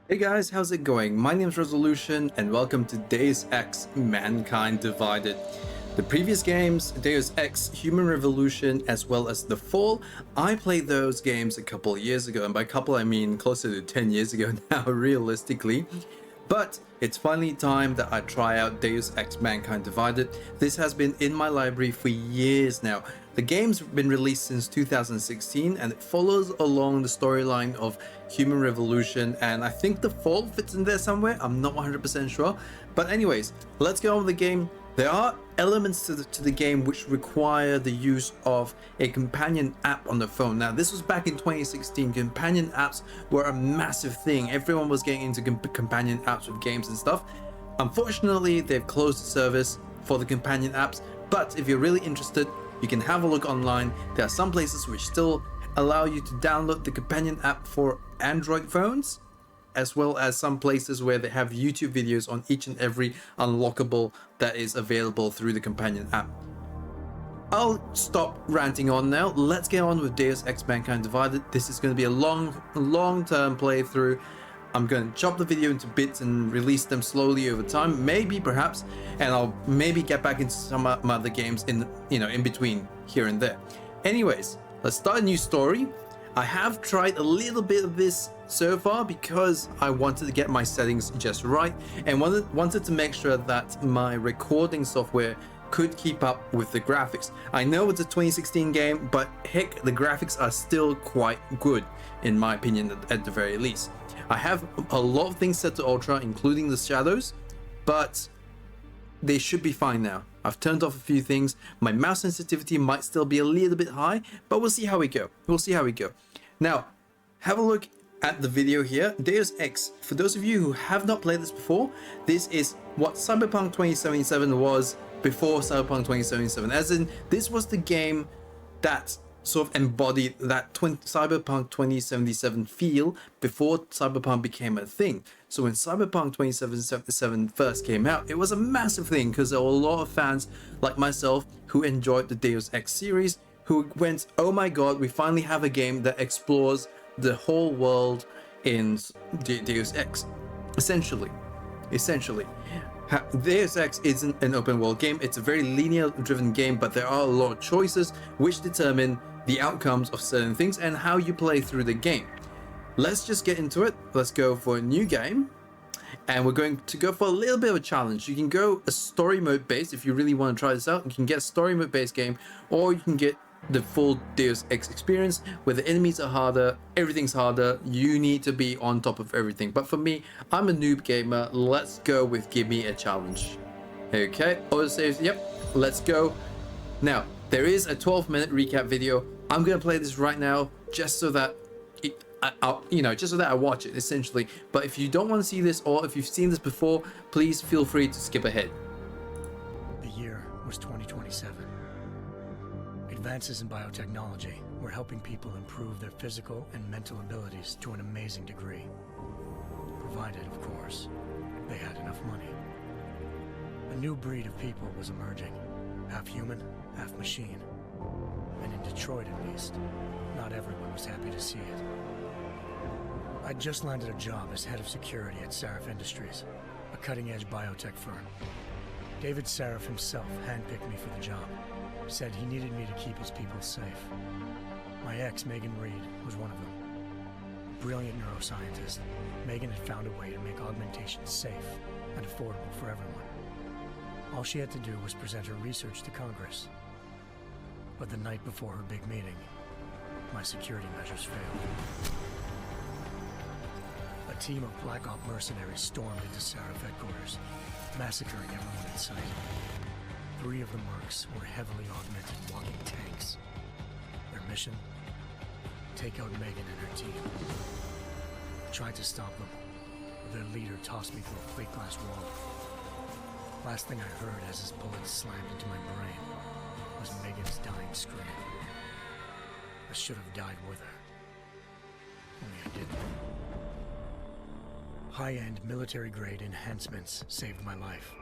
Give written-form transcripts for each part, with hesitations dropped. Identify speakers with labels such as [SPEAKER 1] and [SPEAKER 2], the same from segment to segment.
[SPEAKER 1] Hey guys, how's it going? My name's Resolution and welcome to Deus Ex Mankind Divided. The previous games, Deus Ex Human Revolution as well as The Fall, I played those games a couple of years ago, and by couple I mean closer to 10 years ago now realistically. But it's finally time that I try out Deus Ex Mankind Divided. This has been in my library for years now. The game's been released since 2016 and it follows along the storyline of Human Revolution, and I think The Fall fits in there somewhere. I'm not 100% sure. But anyways, let's get on with the game. There are elements to the game which require the use of a companion app on the phone. Now, this was back in 2016. Companion apps were a massive thing. Everyone was getting into companion apps with games and stuff. Unfortunately, they've closed the service for the companion apps. But if you're really interested, you can have a look online. There are some places which still allow you to download the companion app for Android phones, as well as some places where they have YouTube videos on each and every unlockable that is available through the companion app. I'll stop ranting on now. Let's get on with Deus Ex Mankind Divided. This is going to be a long-term playthrough. I'm going to chop the video into bits and release them slowly over time, maybe, perhaps, and I'll maybe get back into some other games in between here and there. Anyways, let's start a new story. I have tried a little bit of this so far because I wanted to get my settings just right and wanted to make sure that my recording software could keep up with the graphics. I know it's a 2016 game, but heck, the graphics are still quite good in my opinion at the very least. I have a lot of things set to ultra, including the shadows, but they should be fine now. I've turned off a few things. My mouse sensitivity might still be a little bit high, but we'll see how we go. Now, have a look at the video here. Deus Ex, for those of you who have not played this before, this is what Cyberpunk 2077 was before Cyberpunk 2077. As in, this was the game that sort of embodied that Cyberpunk 2077 feel before Cyberpunk became a thing. So when Cyberpunk 2077 first came out, it was a massive thing because there were a lot of fans like myself who enjoyed the Deus Ex series, who went, oh my god, we finally have a game that explores the whole world in Deus Ex. Essentially. Deus Ex isn't an open world game. It's a very linear driven game, but there are a lot of choices which determine the outcomes of certain things and how you play through the game. Let's just get into it. Let's go for a new game, and we're going to go for a little bit of a challenge. You can go a story mode based if you really want to try this out. You can get a story mode based game, or you can get the full Deus Ex experience where the enemies are harder, everything's harder, you need to be on top of everything. But for me, I'm a noob gamer. Let's go with give me a challenge. Okay, autosaves, yep, let's go. Now, there is a 12-minute recap video. I'm gonna play this right now just so that I watch it essentially. But if you don't want to see this, or if you've seen this before, please feel free to skip ahead.
[SPEAKER 2] The year was 2027. Advances in biotechnology were helping people improve their physical and mental abilities to an amazing degree. Provided, of course, they had enough money. A new breed of people was emerging, half human, half machine. And in Detroit at least, not everyone was happy to see it. I'd just landed a job as head of security at Sarif Industries, a cutting-edge biotech firm. David Sarif himself handpicked me for the job, said he needed me to keep his people safe. My ex, Megan Reed, was one of them. Brilliant neuroscientist, Megan had found a way to make augmentation safe and affordable for everyone. All she had to do was present her research to Congress. But the night before her big meeting, my security measures failed. A team of Black Op mercenaries stormed into Sarif headquarters, massacring everyone in sight. 3 of the mercs were heavily augmented walking tanks. Their mission? Take out Megan and her team. I tried to stop them, but their leader tossed me through a plate glass wall. Last thing I heard as his bullets slammed into my brain was Megan's dying scream. I should have died with her. Only I didn't. High-end military-grade enhancements saved my life.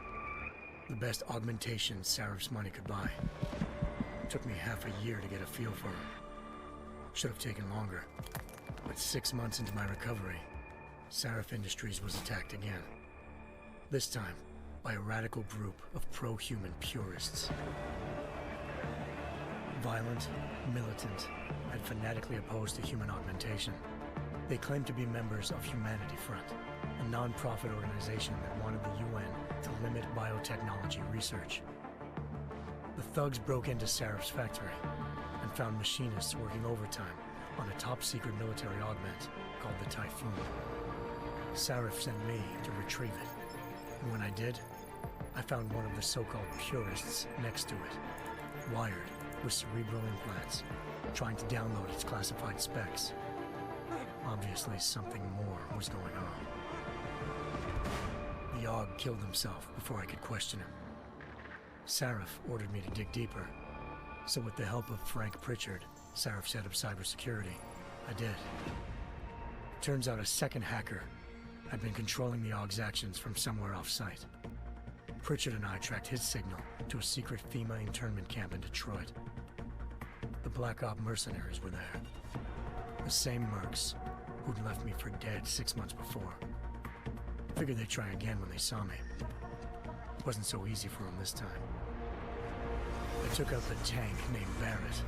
[SPEAKER 2] The best augmentation Sarif's money could buy. Took me half a year to get a feel for her. Should have taken longer. But 6 months into my recovery, Sarif Industries was attacked again. This time, by a radical group of pro-human purists. Violent, militant, and fanatically opposed to human augmentation. They claimed to be members of Humanity Front, a non-profit organization that wanted the UN to limit biotechnology research. The thugs broke into Sarif's factory and found machinists working overtime on a top-secret military augment called the Typhoon. Sarif sent me to retrieve it, and when I did, I found one of the so-called purists next to it, wired with cerebral implants, trying to download its classified specs. Obviously, something more was going on. The Aug killed himself before I could question him. Sarif ordered me to dig deeper, so with the help of Frank Pritchard, Sarif's head of cybersecurity, I did. Turns out a second hacker had been controlling the Aug's actions from somewhere off-site. Pritchard and I tracked his signal to a secret FEMA internment camp in Detroit. The Black Op mercenaries were there. The same mercs who'd left me for dead 6 months before. Figured they'd try again when they saw me. It wasn't so easy for them this time. I took out the tank named Barrett,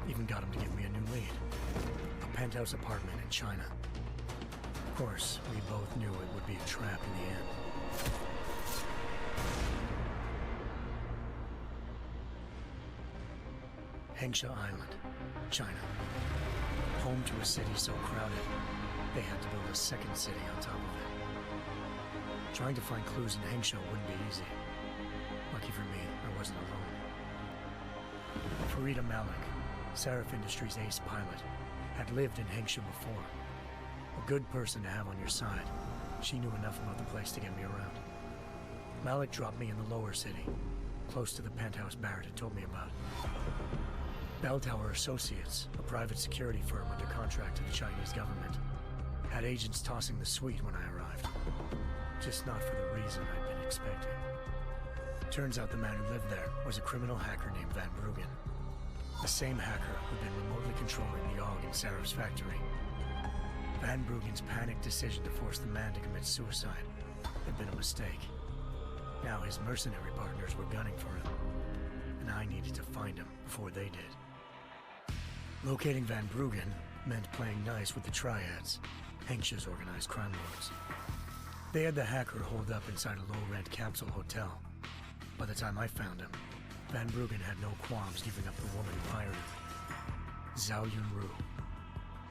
[SPEAKER 2] even got him to give me a new lead. A penthouse apartment in China. Of course, we both knew it would be a trap in the end. Hengsha Island, China. Home to a city so crowded, they had to build a second city on top of it. Trying to find clues in Hengsha wouldn't be easy. Lucky for me, I wasn't alone. Farida Malik, Sarif Industries' ace pilot, had lived in Hengsha before. A good person to have on your side. She knew enough about the place to get me around. Malik dropped me in the lower city, close to the penthouse Barrett had told me about. Bell Tower Associates, a private security firm under contract to the Chinese government, had agents tossing the suite when I arrived. Just not for the reason I'd been expecting. Turns out the man who lived there was a criminal hacker named Van Bruggen. The same hacker who'd been remotely controlling the Aug in Sarif's factory. Van Bruggen's panicked decision to force the man to commit suicide had been a mistake. Now his mercenary partners were gunning for him, and I needed to find him before they did. Locating Van Bruggen meant playing nice with the Triads, Hengsha's organized crime lords. They had the hacker holed up inside a low-rent capsule hotel. By the time I found him, Van Bruggen had no qualms giving up the woman who hired him. Zhao Yunru,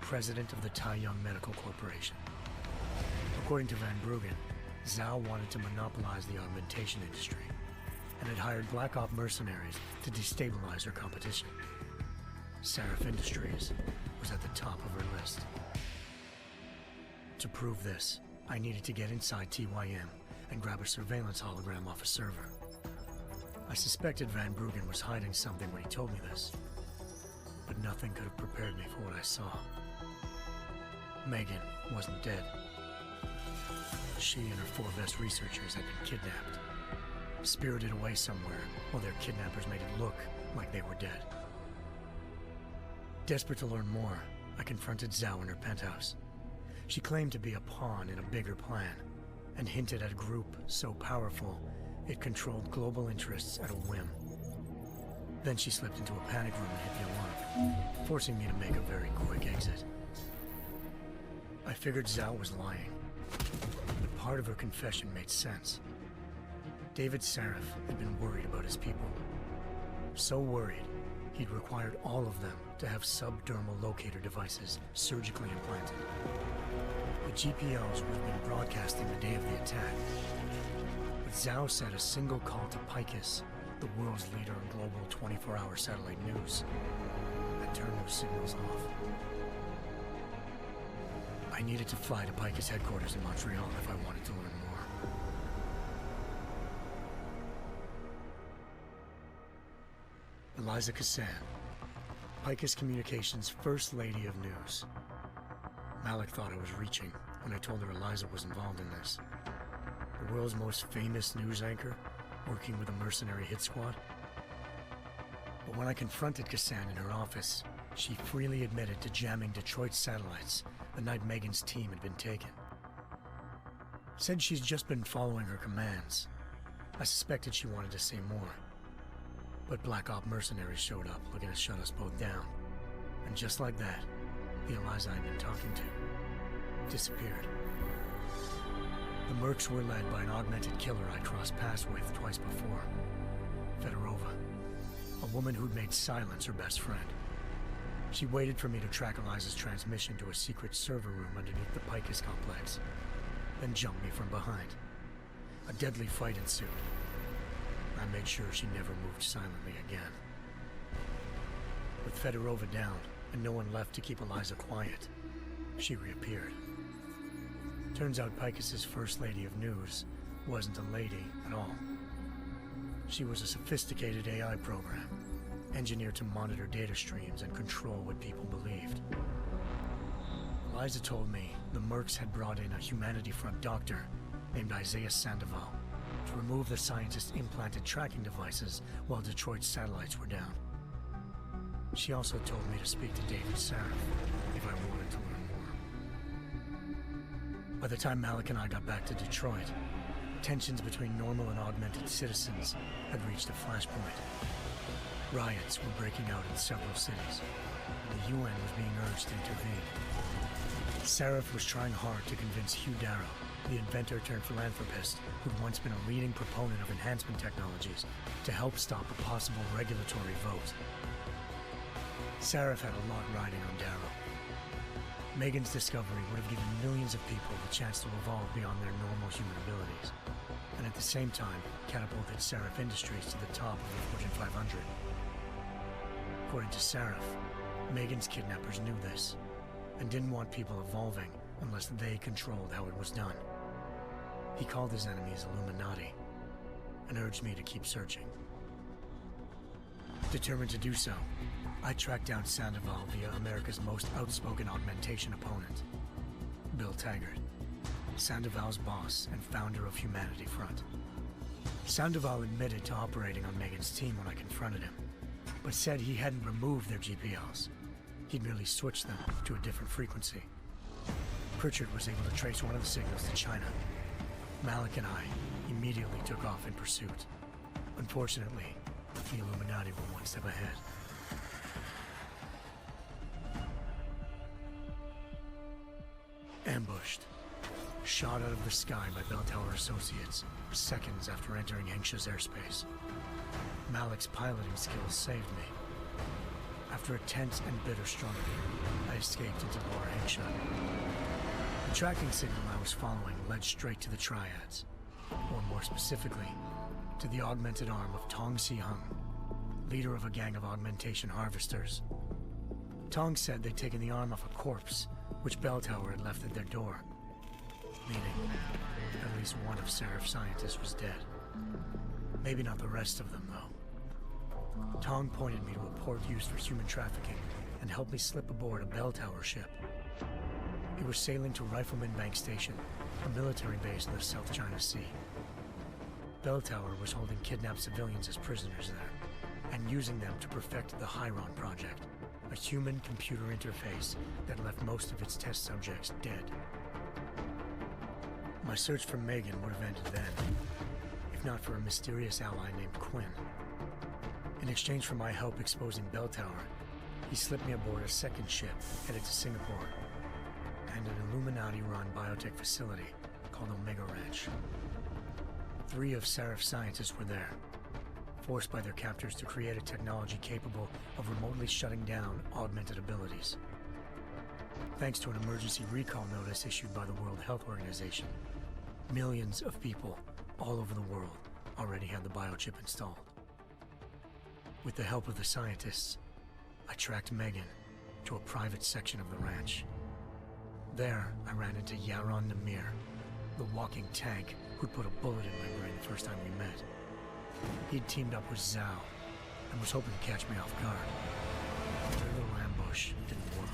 [SPEAKER 2] president of the Taiyang Medical Corporation. According to Van Bruggen, Zhao wanted to monopolize the augmentation industry and had hired Black Op mercenaries to destabilize her competition. Sarif Industries was at the top of her list. To prove this, I needed to get inside TYM and grab a surveillance hologram off a server. I suspected Van Bruggen was hiding something when he told me this, but nothing could have prepared me for what I saw. Megan wasn't dead. She and her 4 best researchers had been kidnapped, spirited away somewhere while their kidnappers made it look like they were dead. Desperate to learn more, I confronted Zhao in her penthouse. She claimed to be a pawn in a bigger plan, and hinted at a group so powerful it controlled global interests at a whim. Then she slipped into a panic room and hit the alarm, forcing me to make a very quick exit. I figured Zhao was lying, but part of her confession made sense. David Sarif had been worried about his people. So worried, he'd required all of them to have subdermal locator devices surgically implanted. The GPOs would have been broadcasting the day of the attack. But Zhao said a single call to Picus, the world's leader in global 24-hour satellite news, had turned those signals off. I needed to fly to Picus headquarters in Montreal if I wanted to learn more. Eliza Cassan, Picus Communications' First Lady of News. Malik thought I was reaching when I told her Eliza was involved in this. The world's most famous news anchor, working with a mercenary hit squad. But when I confronted Cassan in her office, she freely admitted to jamming Detroit satellites the night Megan's team had been taken. Said she's just been following her commands. I suspected she wanted to say more. But Black Op mercenaries showed up looking to shut us both down. And just like that, the Eliza I'd been talking to disappeared. The mercs were led by an augmented killer I crossed paths with twice before. Fedorova, a woman who'd made silence her best friend. She waited for me to track Eliza's transmission to a secret server room underneath the Picus complex, then jumped me from behind. A deadly fight ensued. I made sure she never moved silently again. With Fedorova down and no one left to keep Eliza quiet, she reappeared. Turns out Picus's first lady of news wasn't a lady at all. She was a sophisticated AI program, engineered to monitor data streams and control what people believed. Eliza told me the mercs had brought in a Humanity Front doctor named Isaiah Sandoval to remove the scientist's implanted tracking devices while Detroit's satellites were down. She also told me to speak to David Sarif if I wanted to learn more. By the time Malik and I got back to Detroit, tensions between normal and augmented citizens had reached a flashpoint. Riots were breaking out in several cities, and the UN was being urged to intervene. Sarif was trying hard to convince Hugh Darrow, the inventor-turned-philanthropist who'd once been a leading proponent of enhancement technologies, to help stop a possible regulatory vote. Sarif had a lot riding on Darrow. Megan's discovery would have given millions of people the chance to evolve beyond their normal human abilities, and at the same time catapulted Sarif Industries to the top of the Fortune 500. According to Sarif, Megan's kidnappers knew this, and didn't want people evolving unless they controlled how it was done. He called his enemies Illuminati, and urged me to keep searching. Determined to do so, I tracked down Sandoval via America's most outspoken augmentation opponent, Bill Taggart, Sandoval's boss and founder of Humanity Front. Sandoval admitted to operating on Megan's team when I confronted him, but said he hadn't removed their GPLs. He'd merely switched them to a different frequency. Pritchard was able to trace one of the signals to China. Malik and I immediately took off in pursuit. Unfortunately, the Illuminati were one step ahead. Ambushed. Shot out of the sky by Bell Tower Associates seconds after entering Hengsha's airspace. Malik's piloting skills saved me. After a tense and bitter struggle, I escaped into Lower Hengsha. The tracking signal I was following led straight to the Triads, or more specifically, to the augmented arm of Tong Si-hung, leader of a gang of augmentation harvesters. Tong said they'd taken the arm off a corpse, which Bell Tower had left at their door, meaning at least one of Sarif's scientists was dead. Maybe not the rest of them, though. Tong pointed me to a port used for human trafficking and helped me slip aboard a Bell Tower ship. We were sailing to Rifleman Bank Station, a military base in the South China Sea. Bell Tower was holding kidnapped civilians as prisoners there, and using them to perfect the Hyron Project, a human-computer interface that left most of its test subjects dead. My search for Megan would have ended then, if not for a mysterious ally named Quinn. In exchange for my help exposing Bell Tower, he slipped me aboard a second ship headed to Singapore, and an Illuminati-run biotech facility called Omega Ranch. 3 of Sarif's scientists were there, forced by their captors to create a technology capable of remotely shutting down augmented abilities. Thanks to an emergency recall notice issued by the World Health Organization, millions of people all over the world already had the biochip installed. With the help of the scientists, I tracked Megan to a private section of the ranch. There, I ran into Yaron Namir, the walking tank who'd put a bullet in my brain the first time we met. He'd teamed up with Zhao and was hoping to catch me off guard. Their little ambush didn't work.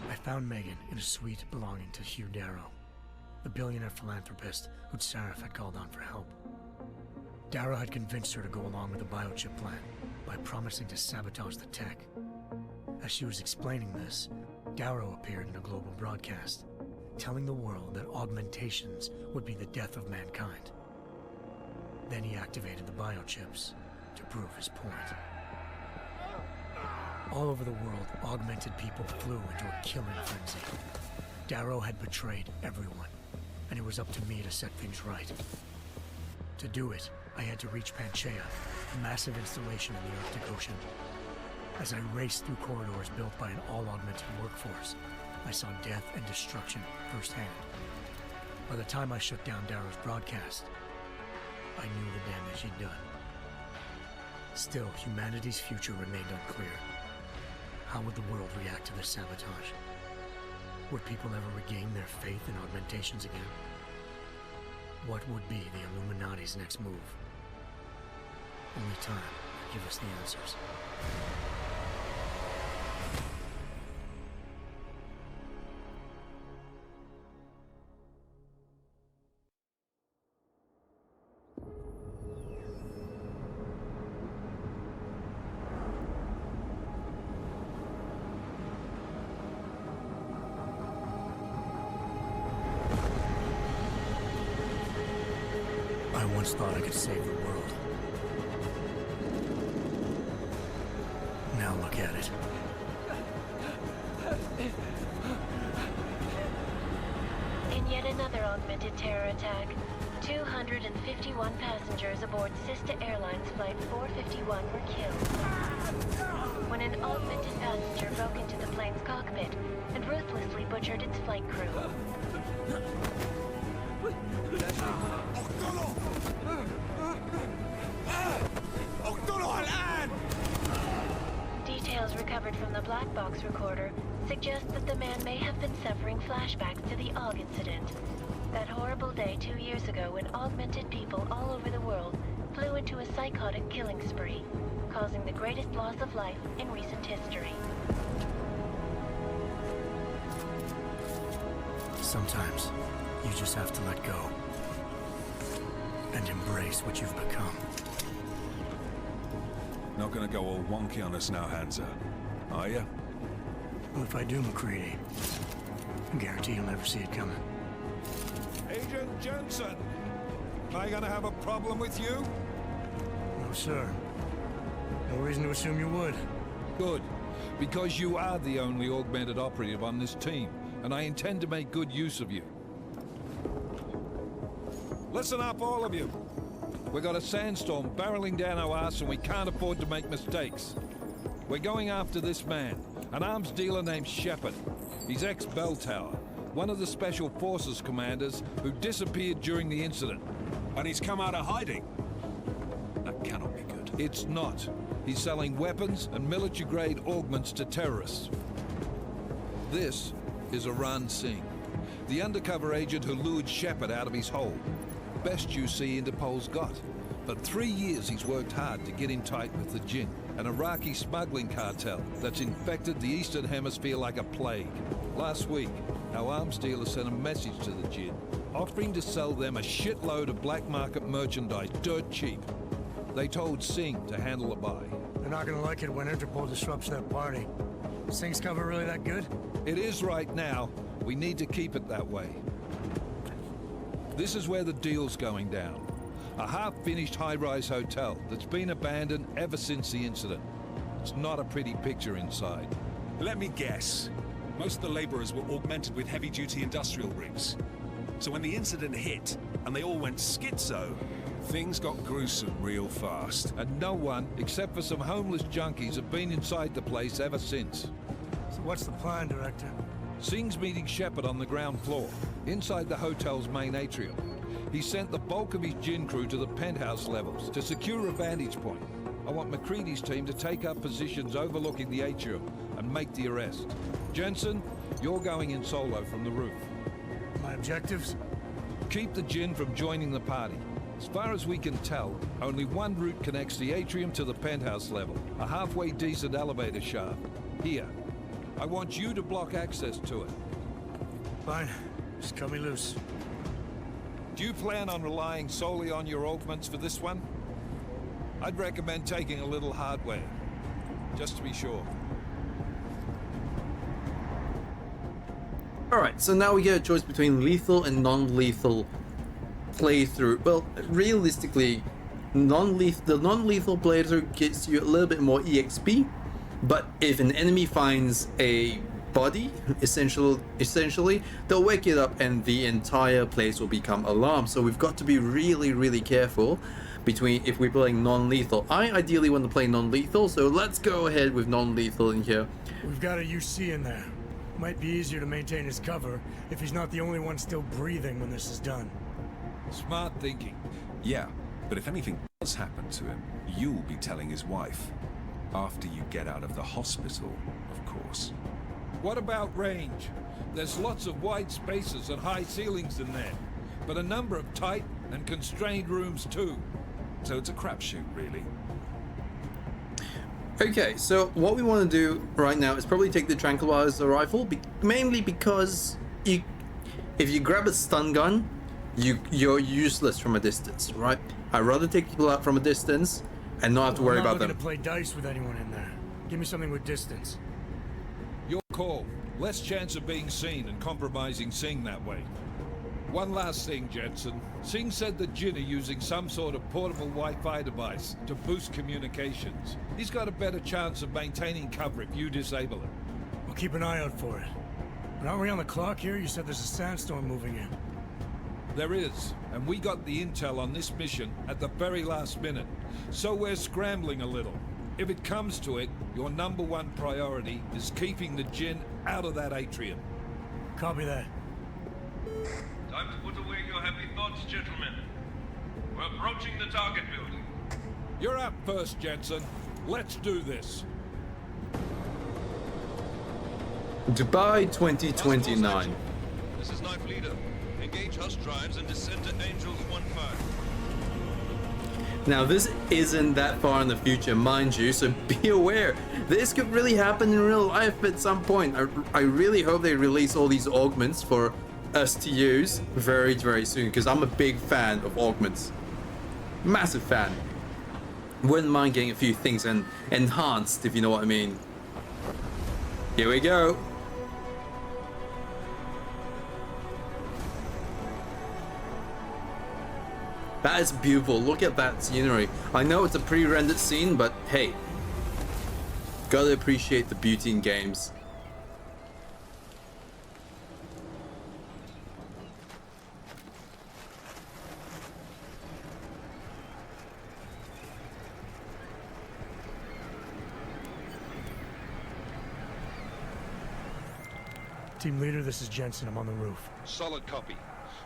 [SPEAKER 2] I found Megan in a suite belonging to Hugh Darrow, the billionaire philanthropist who'd Sarif had called on for help. Darrow had convinced her to go along with the biochip plan by promising to sabotage the tech. As she was explaining this, Darrow appeared in a global broadcast, telling the world that augmentations would be the death of mankind. Then he activated the biochips to prove his point. All over the world, augmented people flew into a killing frenzy. Darrow had betrayed everyone, and it was up to me to set things right. To do it, I had to reach Panchaea, a massive installation in the Arctic Ocean. As I raced through corridors built by an all-augmented workforce, I saw death and destruction firsthand. By the time I shut down Darrow's broadcast, I knew the damage he'd done. Still, humanity's future remained unclear. How would the world react to this sabotage? Would people ever regain their faith in augmentations again? What would be the Illuminati's next move? Only time could give us the answers. I once thought I could save the world. Now look at it.
[SPEAKER 3] In yet another augmented terror attack, 251 passengers aboard Sister Airlines Flight 451 were killed when an augmented passenger broke into the plane's cockpit and ruthlessly butchered its flight crew. Details recovered from the black box recorder suggest that the man may have been suffering flashbacks to the AUG incident. That horrible day 2 years ago when augmented people all over the world flew into a psychotic killing spree, causing the greatest loss of life in recent history.
[SPEAKER 2] Sometimes, you just have to let go. And embrace what you've become.
[SPEAKER 4] Not gonna go all wonky on us now, Hansa, are you?
[SPEAKER 2] Well, if I do, McCready, I guarantee you'll never see it coming.
[SPEAKER 4] Agent Jensen! Am I gonna have a problem with you?
[SPEAKER 2] No, sir. No reason to assume you would.
[SPEAKER 5] Good, because you are the only augmented operative on this team, and I intend to make good use of you.
[SPEAKER 4] Listen up, all of you.
[SPEAKER 5] We've got a sandstorm barreling down our arse and we can't afford to make mistakes. We're going after this man, an arms dealer named Shepard. He's ex-Bell Tower, one of the Special Forces commanders who disappeared during the incident.
[SPEAKER 4] And he's come out of hiding. That cannot be good.
[SPEAKER 5] It's not. He's selling weapons and military-grade augments to terrorists. This is Aran Singh, the undercover agent who lured Shepard out of his hole. Best you see Interpol's got. For 3 years he's worked hard to get in tight with the Jinn, an Iraqi smuggling cartel that's infected the Eastern Hemisphere like a plague. Last week, our arms dealer sent a message to the Jinn, offering to sell them a shitload of black market merchandise dirt cheap. They told Singh to handle the buy.
[SPEAKER 2] They're not gonna like it when Interpol disrupts their party. Singh's cover really that good?
[SPEAKER 5] It is right now. We need to keep it that way. This is where the deal's going down. A half-finished high-rise hotel that's been abandoned ever since the incident. It's not a pretty picture inside.
[SPEAKER 4] Let me guess. Most of the laborers were augmented with heavy-duty industrial rigs. So when the incident hit, and they all went schizo, things got gruesome real fast.
[SPEAKER 5] And no one, except for some homeless junkies, have been inside the place ever since.
[SPEAKER 2] So what's the plan, Director?
[SPEAKER 5] Singh's meeting Shepard on the ground floor, inside the hotel's main atrium. He sent the bulk of his Jinn crew to the penthouse levels to secure a vantage point. I want McCready's team to take up positions overlooking the atrium and make the arrest. Jensen, you're going in solo from the roof.
[SPEAKER 2] My objectives?
[SPEAKER 5] Keep the Jinn from joining the party. As far as we can tell, only one route connects the atrium to the penthouse level, a halfway decent elevator shaft. Here. I want you to block access to it.
[SPEAKER 2] Fine. Just cut me loose.
[SPEAKER 5] Do you plan on relying solely on your augments for this one? I'd recommend taking a little hardware, just to be sure.
[SPEAKER 1] Alright, so now we get a choice between lethal and non-lethal playthrough. Well, realistically, the non-lethal playthrough gets you a little bit more EXP, but if an enemy finds a body, essentially, they'll wake it up and the entire place will become alarmed. So we've got to be really careful between if we're playing non-lethal. I ideally want to play non-lethal, so let's go ahead with non-lethal in here.
[SPEAKER 2] We've got a UC in there. Might be easier to maintain his cover if he's not the only one still breathing when this is done.
[SPEAKER 5] Smart thinking.
[SPEAKER 4] Yeah, but if anything does happen to him, you'll be telling his wife. After you get out of the hospital, of course.
[SPEAKER 5] What about range? There's lots of wide spaces and high ceilings in there, but a number of tight and constrained rooms too.
[SPEAKER 4] So it's a crapshoot, really.
[SPEAKER 1] Okay, so what we want to do right now is probably take the tranquilizer rifle, mainly because if you grab a stun gun, you're useless from a distance, right? I'd rather take people out from a distance and not have to worry about them.
[SPEAKER 2] I'm not gonna play dice with anyone in there. Give me something with distance.
[SPEAKER 5] Your call. Less chance of being seen and compromising Singh that way. One last thing, Jensen. Singh said that Jin are using some sort of portable Wi-Fi device to boost communications. He's got a better chance of maintaining cover if you disable it.
[SPEAKER 2] I'll keep an eye out for it. But aren't we on the clock here? You said there's a sandstorm moving in.
[SPEAKER 5] There is, and we got the intel on this mission at the very last minute. So we're scrambling a little. If it comes to it, your #1 priority is keeping the Jin out of that atrium.
[SPEAKER 2] Copy that.
[SPEAKER 6] Time to put away your happy thoughts, gentlemen. We're approaching the target building.
[SPEAKER 5] You're up first, Jensen. Let's do this.
[SPEAKER 1] Dubai 2029.
[SPEAKER 6] This is Knife Leader. Engage Hush drives and descend to Angels 1-5.
[SPEAKER 1] Now this isn't that far in the future, mind you, so be aware. This could really happen in real life at some point. I really hope they release all these augments for us to use very soon, because I'm a big fan of augments. Massive fan. Wouldn't mind getting a few things enhanced, if you know what I mean. Here we go. That is beautiful. Look at that scenery. I know it's a pre-rendered scene, but hey, gotta appreciate the beauty in games.
[SPEAKER 2] Team leader, this is Jensen. I'm on the roof.
[SPEAKER 5] Solid copy.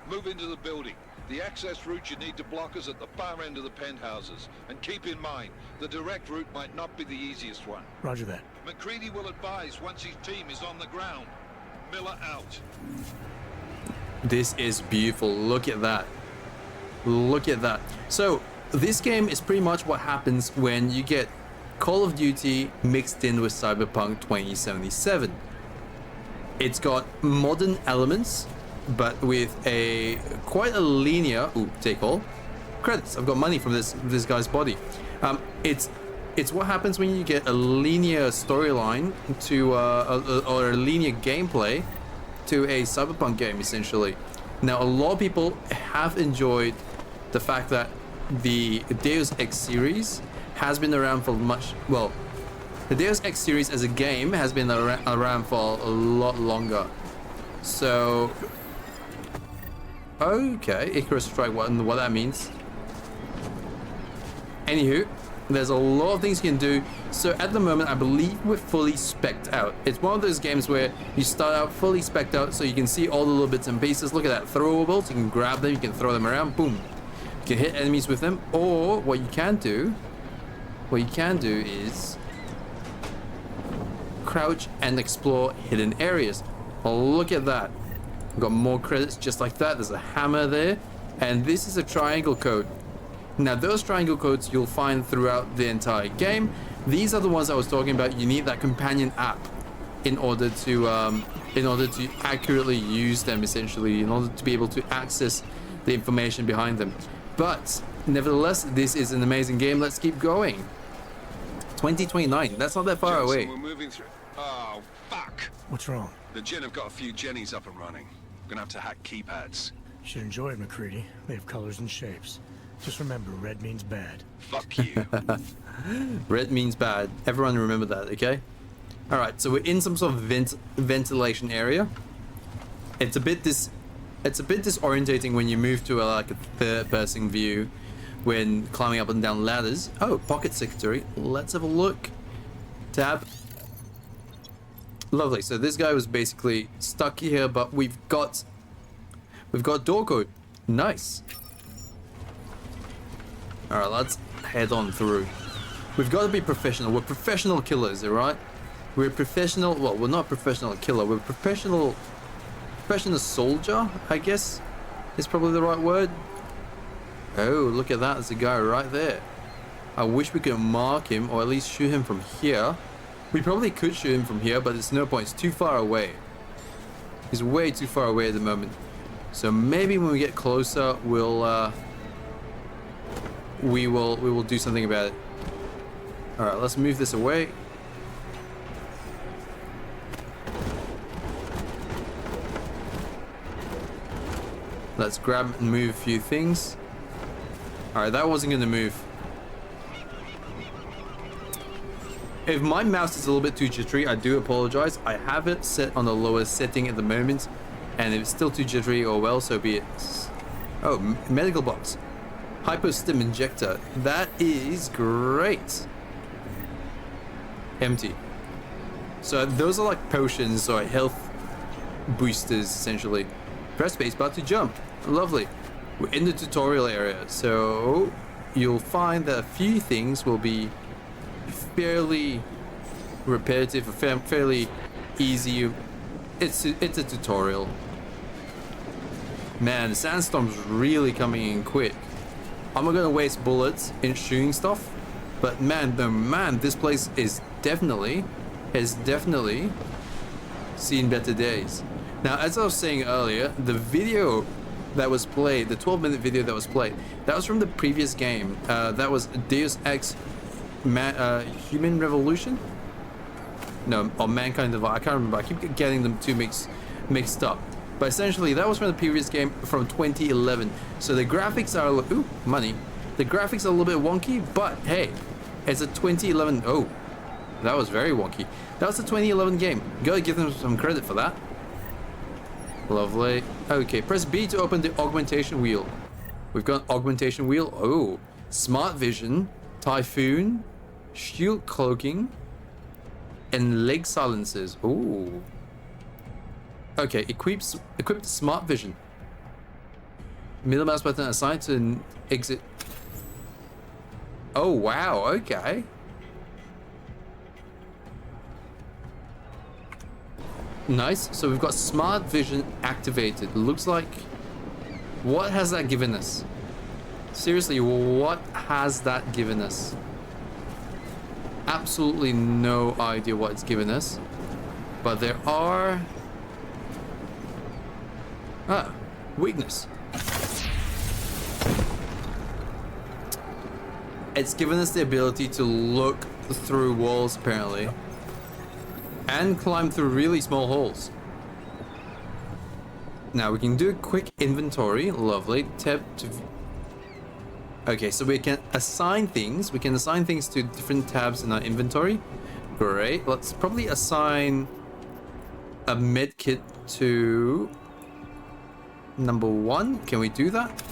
[SPEAKER 5] Move into the building. The access route you need to block is at the far end of the penthouses. And keep in mind, the direct route might not be the easiest one.
[SPEAKER 2] Roger that.
[SPEAKER 5] McCready will advise once his team is on the ground. Miller out.
[SPEAKER 1] This is beautiful. Look at that. Look at that. So this game is pretty much what happens when you get Call of Duty mixed in with Cyberpunk 2077. It's got modern elements, but with quite a linear. Ooh, take all credits. I've got money from this guy's body. It's what happens when you get a linear storyline to or a linear gameplay to a Cyberpunk game, essentially. Now, a lot of people have enjoyed the fact that the Deus Ex series has been around for the Deus Ex series as a game has been around for a lot longer. So, okay, Icarus Strike, what that means. Anywho, there's a lot of things you can do. So at the moment, I believe we're fully spec'd out. It's one of those games where you start out fully spec'd out, so you can see all the little bits and pieces. Look at that, throwables. You can grab them, you can throw them around, boom. You can hit enemies with them, or what you can do is crouch and explore hidden areas. Oh, look at that. We've got more credits just like that. There's a hammer there, and this is a triangle code. Now those triangle codes you'll find throughout the entire game. These are the ones I was talking about. You need that companion app in order to accurately use them, essentially, in order to be able to access the information behind them. But nevertheless, this is an amazing game. Let's keep going. 2029, that's not that far away.
[SPEAKER 6] We're moving through. Oh, fuck.
[SPEAKER 2] What's wrong?
[SPEAKER 4] The Jinn have got a few Jennies up and running. Gonna have to hack keypads.
[SPEAKER 2] You should enjoy it, McCready. They have colors and shapes. Just remember, red means bad.
[SPEAKER 4] Fuck you.
[SPEAKER 1] Red means bad. Everyone remember that, okay? Alright, so we're in some sort of ventilation area. It's a bit disorientating when you move to like a third-person view when climbing up and down ladders. Oh, pocket secretary. Let's have a look. Tab. Lovely. So this guy was basically stuck here, but we've got door code. Nice. All right, let's head on through. We've got to be professional. We're professional killers, all right? We're professional. Well, we're not professional killer. We're professional soldier, I guess, is probably the right word. Oh, look at that. There's a guy right there. I wish we could mark him or at least shoot him from here. We probably could shoot him from here, but it's no point. It's too far away. He's way too far away at the moment. So maybe when we get closer, we will do something about it. All right, let's move this away. Let's grab and move a few things. All right, that wasn't gonna move. If my mouse is a little bit too jittery, I do apologize. I have it set on the lowest setting at the moment, and if it's still too jittery, oh well, so be it. Oh, medical box. Hypostim injector. That is great. Empty. So those are like potions or health boosters, essentially. Press spacebar to jump. Lovely. We're in the tutorial area, so you'll find that a few things will be fairly repetitive, fairly easy. It's a tutorial. Man, the sandstorm's really coming in quick. I'm not gonna waste bullets in shooting stuff, but man, this place has definitely seen better days. Now, as I was saying earlier, the video that was played, the 12-minute video that was played, that was from the previous game. That was Deus Ex Human Revolution? No, or Mankind Divided. I can't remember. I keep getting them two mixed up. But essentially, that was from the previous game from 2011. So the graphics are ooh, money. The graphics are a little bit wonky, but hey, it's a 2011. Oh, that was very wonky. That was a 2011 game. Gotta give them some credit for that. Lovely. Okay, press B to open the augmentation wheel. We've got an augmentation wheel. Oh, smart vision, typhoon, shield cloaking, and leg silencers. Oh. Okay, equipped smart vision. Middle mouse button assigned to an exit. Oh wow, okay. Nice. So we've got smart vision activated. Looks like, what has that given us? Seriously, what has that given us? Absolutely no idea what it's given us. But there are weakness. It's given us the ability to look through walls apparently. And climb through really small holes. Now we can do a quick inventory. Lovely. Tab to. Okay, so we can assign things. We can assign things to different tabs in our inventory. Great. Let's probably assign a med kit to number 1. Can we do that?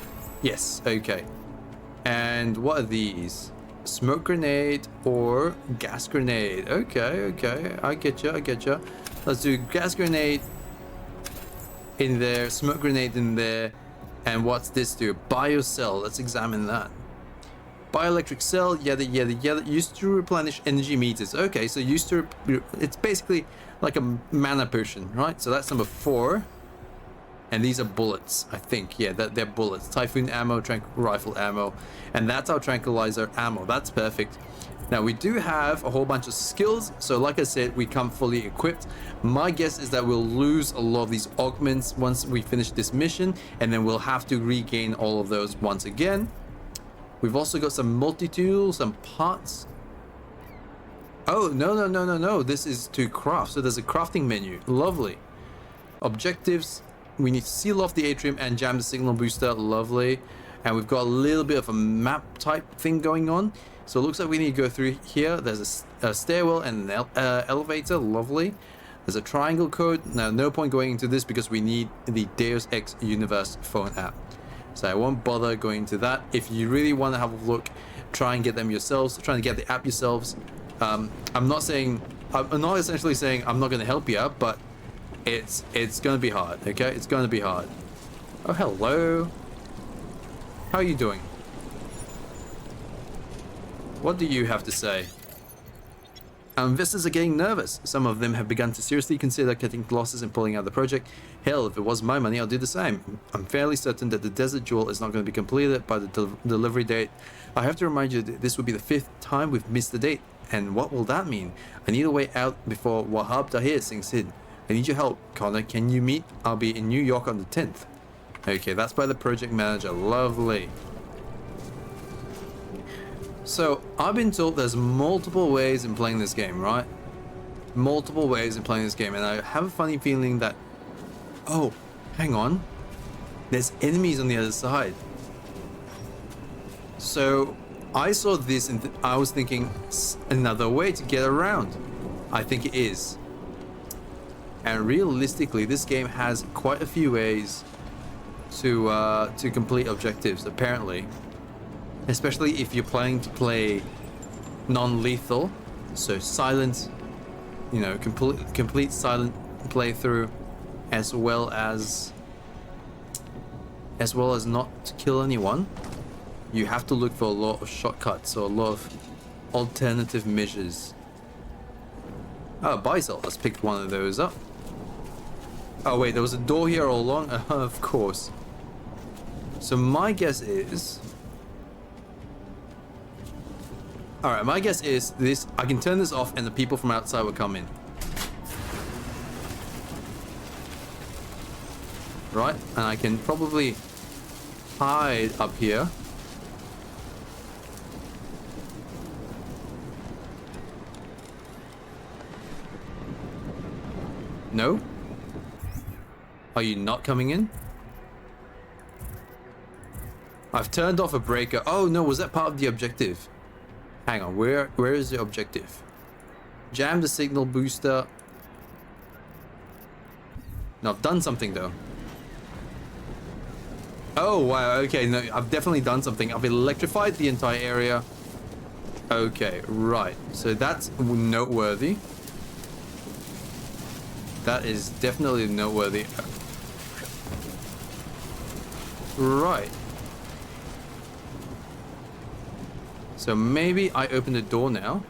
[SPEAKER 1] Yes. Okay. And what are these? Smoke grenade or gas grenade. Okay, I get you. Let's do gas grenade in there, smoke grenade in there, and what's this do? Biocell. Let's examine that. Bioelectric cell, yada. Used to replenish energy meters. Okay, so used to, it's basically like a mana potion, right? So that's number 4. And these are bullets, I think. Yeah, they're bullets. Typhoon ammo, rifle ammo. And that's our tranquilizer ammo. That's perfect. Now, we do have a whole bunch of skills. So like I said, we come fully equipped. My guess is that we'll lose a lot of these augments once we finish this mission. And then we'll have to regain all of those once again. We've also got some multi-tools, some parts. Oh, no. This is to craft. So there's a crafting menu. Lovely. Objectives, we need to seal off the atrium and jam the signal booster. Lovely. And we've got a little bit of a map type thing going on. So it looks like we need to go through here. There's a stairwell and an elevator. Lovely. There's a triangle code. Now, no point going into this because we need the Deus Ex Universe phone app. So I won't bother going into that. If you really want to have a look, try and get them yourselves. Try and get the app yourselves. I'm not essentially saying I'm not going to help you out, but it's going to be hard, okay? It's going to be hard. Oh, hello. How are you doing? What do you have to say? Our investors are getting nervous. Some of them have begun to seriously consider cutting losses and pulling out of the project. Hell, if it was my money, I'll do the same. I'm fairly certain that the Desert Jewel is not going to be completed by the delivery date. I have to remind you that this will be the 5th time we've missed the date. And what will that mean? I need a way out before Wahab Tahir sinks in. I need your help. Connor, can you meet? I'll be in New York on the 10th. Okay, that's by the project manager. Lovely. So, I've been told there's multiple ways in playing this game, right? Multiple ways in playing this game, and I have a funny feeling that... Oh, hang on. There's enemies on the other side. So, I saw this and I was thinking, another way to get around. I think it is. And realistically, this game has quite a few ways to complete objectives, apparently. Especially if you're planning to play non-lethal, so silent, you know, complete silent playthrough, as well as not to kill anyone. You have to look for a lot of shortcuts or a lot of alternative measures. Oh, Bicel, let's pick one of those up. Oh wait, there was a door here all along. Of course. So my guess is... Alright, my guess is this, I can turn this off and the people from outside will come in. Right, and I can probably hide up here. No? Are you not coming in? I've turned off a breaker. Oh no, was that part of the objective? Hang on, where is the objective? Jam the signal booster. No, I've done something though. Oh wow, okay, no, I've definitely done something. I've electrified the entire area. Okay, right. So that's noteworthy. That is definitely noteworthy. Right. So maybe I open the door now.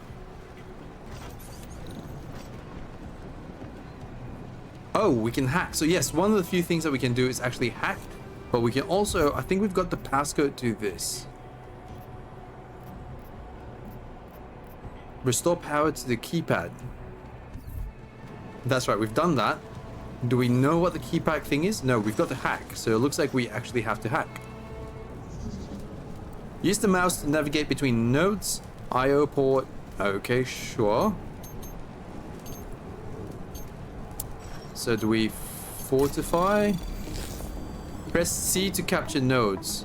[SPEAKER 1] Oh, we can hack. So yes, one of the few things that we can do is actually hack. But we can also, I think we've got the passcode to this. Restore power to the keypad. That's right, we've done that. Do we know what the keypad thing is? No, we've got the hack. So it looks like we actually have to hack. Use the mouse to navigate between nodes. IO port. Okay, sure. So do we fortify? Press C to capture nodes.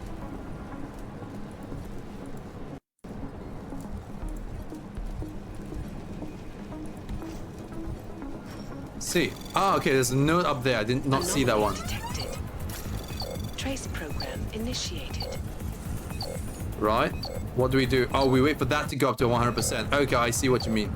[SPEAKER 1] See. Ah, okay, there's a node up there. I did not see that one.
[SPEAKER 7] Detected. Trace program initiated.
[SPEAKER 1] Right. What do we do? Oh, we wait for that to go up to 100%. Okay, I see what you mean.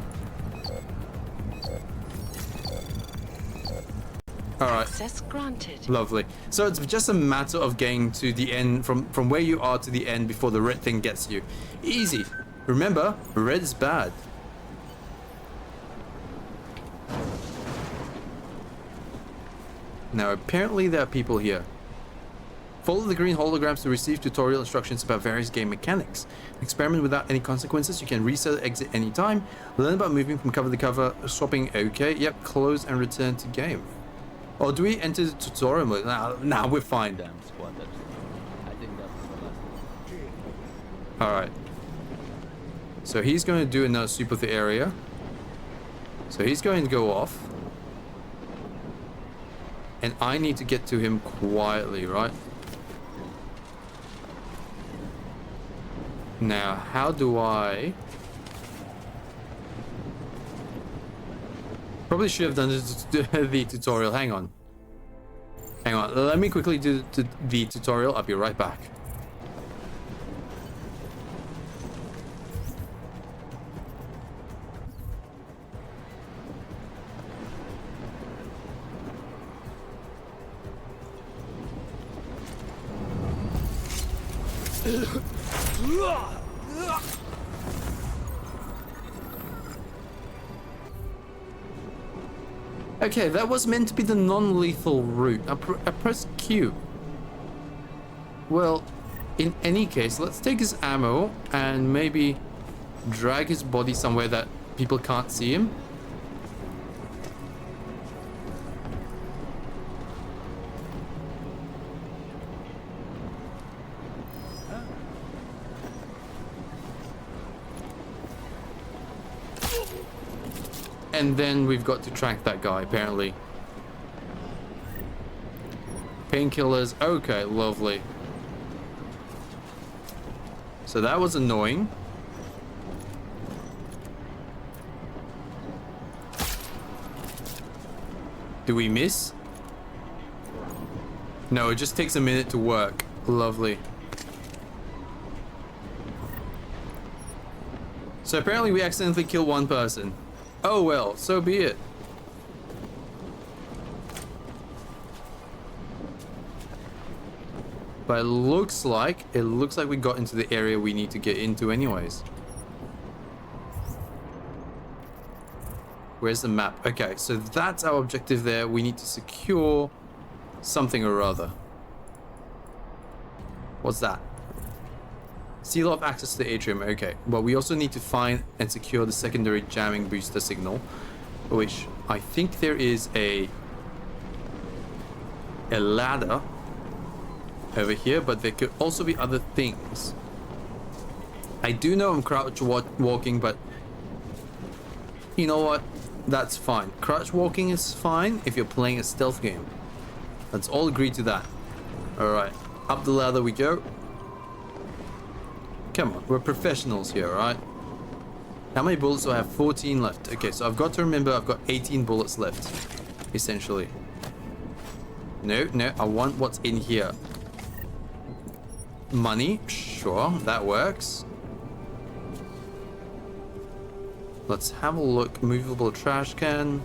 [SPEAKER 1] Alright.
[SPEAKER 7] Access granted.
[SPEAKER 1] Lovely. So it's just a matter of getting to the end, from where you are to the end before the red thing gets you. Easy. Remember, red is bad. Now, apparently there are people here. Follow the green holograms to receive tutorial instructions about various game mechanics. Experiment without any consequences. You can reset or exit anytime. Learn about moving from cover to cover, swapping. Okay, yep, close and return to game. Or do we enter the tutorial mode? Nah, we're fine.
[SPEAKER 8] Damn squad, that's, I think that's the last.
[SPEAKER 1] Alright. So he's going to do another sweep of the area. So he's going to go off. And I need to get to him quietly, right? Now, how do I... Probably should have done the tutorial. Hang on. Hang on. Let me quickly do the tutorial. I'll be right back. Okay, that was meant to be the non-lethal route. I pressed Q. Well, in any case, let's take his ammo and maybe drag his body somewhere that people can't see him. And then we've got to track that guy, apparently. Painkillers. Okay, lovely. So that was annoying. Do we miss? No, it just takes a minute to work. Lovely. So apparently we accidentally killed one person. Oh well, so be it. But it looks like we got into the area we need to get into anyways. Where's the map? Okay, so that's our objective there. We need to secure something or other. What's that? Seal off access to the atrium. Okay, well, we also need to find and secure the secondary jamming booster signal, which I think there is a ladder over here, but there could also be other things. I do know I'm crouch walking, but you know what? That's fine. Crouch walking is fine if you're playing a stealth game. Let's all agree to that. Alright, up the ladder we go. Come on, we're professionals here, right? How many bullets do I have? 14 left. Okay, so I've got to remember I've got 18 bullets left, essentially. No, I want what's in here. Money, sure, that works. Let's have a look. Movable trash can.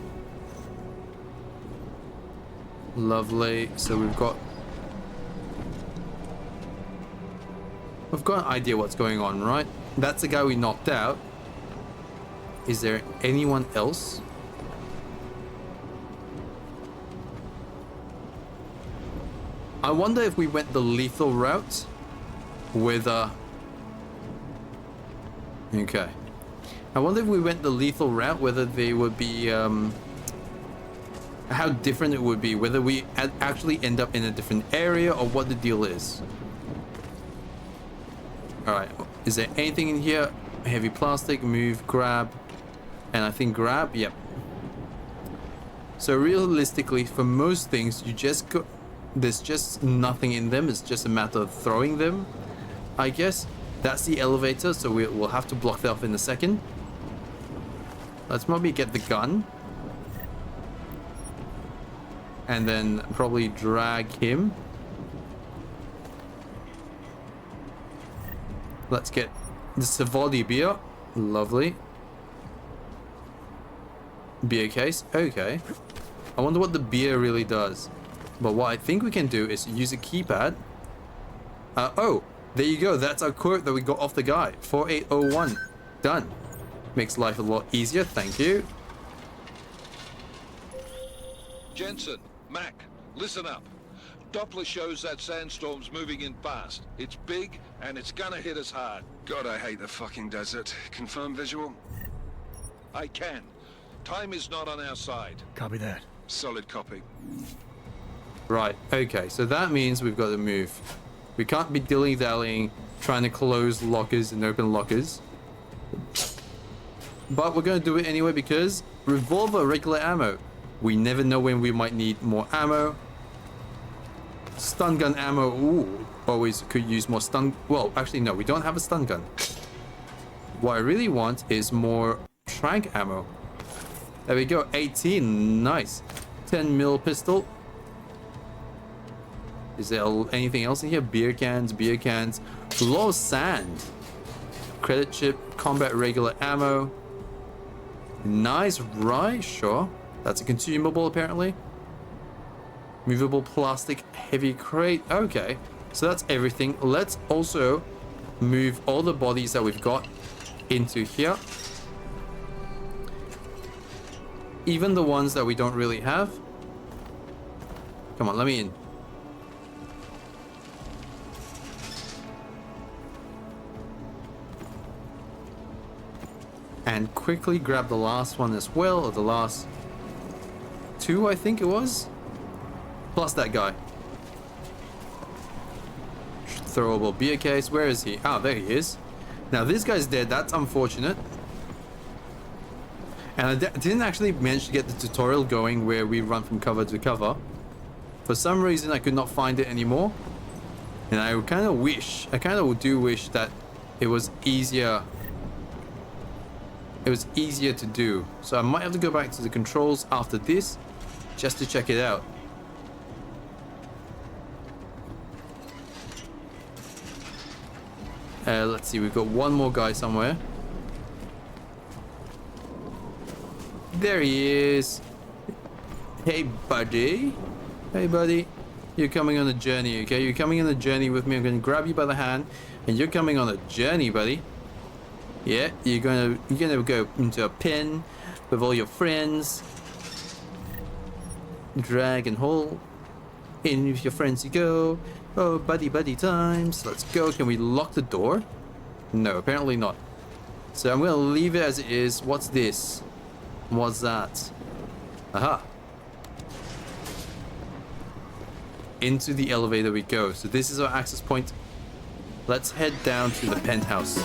[SPEAKER 1] Lovely. So we've got an idea what's going on, right? That's the guy we knocked out. Is there anyone else? I wonder if we went the lethal route with okay. I wonder if we went the lethal route, whether they would be how different it would be, whether we actually end up in a different area or what the deal is. Alright, is there anything in here? Heavy plastic, move, grab, and I think grab, yep. So realistically, for most things, you just go, there's just nothing in them, it's just a matter of throwing them, I guess. That's the elevator, so we'll have to block that off in a second. Let's probably get the gun. And then probably drag him. Let's get the Savodi beer. Lovely. Beer case. Okay. I wonder what the beer really does. But what I think we can do is use a keypad. Oh, there you go. That's our quote that we got off the guy. 4801. Done. Makes life a lot easier. Thank you.
[SPEAKER 5] Jensen, Mac, listen up. Doppler shows that sandstorm's moving in fast. It's big, and it's gonna hit us hard.
[SPEAKER 4] God, I hate the fucking desert. Confirm visual?
[SPEAKER 5] I can. Time is not on our side.
[SPEAKER 2] Copy that.
[SPEAKER 4] Solid copy.
[SPEAKER 1] Right, okay, so that means we've got to move. We can't be dilly-dallying, trying to close lockers and open lockers. But we're going to do it anyway because revolver, regular ammo. We never know when we might need more ammo. Stun gun ammo. Ooh, always could use more stun. Well, actually, no, we don't have a stun gun. What I really want is more tranq ammo. There we go, 18, nice. 10 mil pistol. Is there anything else in here? Beer cans, a lot of sand. Credit chip, combat regular ammo. Nice, right? Sure. That's a consumable apparently. Movable plastic heavy crate. Okay, so that's everything. Let's also move all the bodies that we've got into here. Even the ones that we don't really have. Come on, let me in. And quickly grab the last one as well, or the last two, I think it was. Plus that guy. Throwable beer case. Where is he? Ah, there he is. Now this guy's dead. That's unfortunate. And I didn't actually manage to get the tutorial going where we run from cover to cover. For some reason, I could not find it anymore. And I kind of do wish that it was easier. It was easier to do. So I might have to go back to the controls after this just to check it out. Let's see, we've got one more guy somewhere. There he is. Hey, buddy. Hey, buddy. You're coming on a journey, okay? You're coming on a journey with me. I'm going to grab you by the hand, and you're coming on a journey, buddy. Yeah, you're gonna go into a pen with all your friends. Drag and haul. In with your friends you go. Oh, buddy times. Let's go. Can we lock the door? No, apparently not. So I'm gonna leave it as it is. What's this? What's that? Aha. Into the elevator we go. So this is our access point. Let's head down to the penthouse.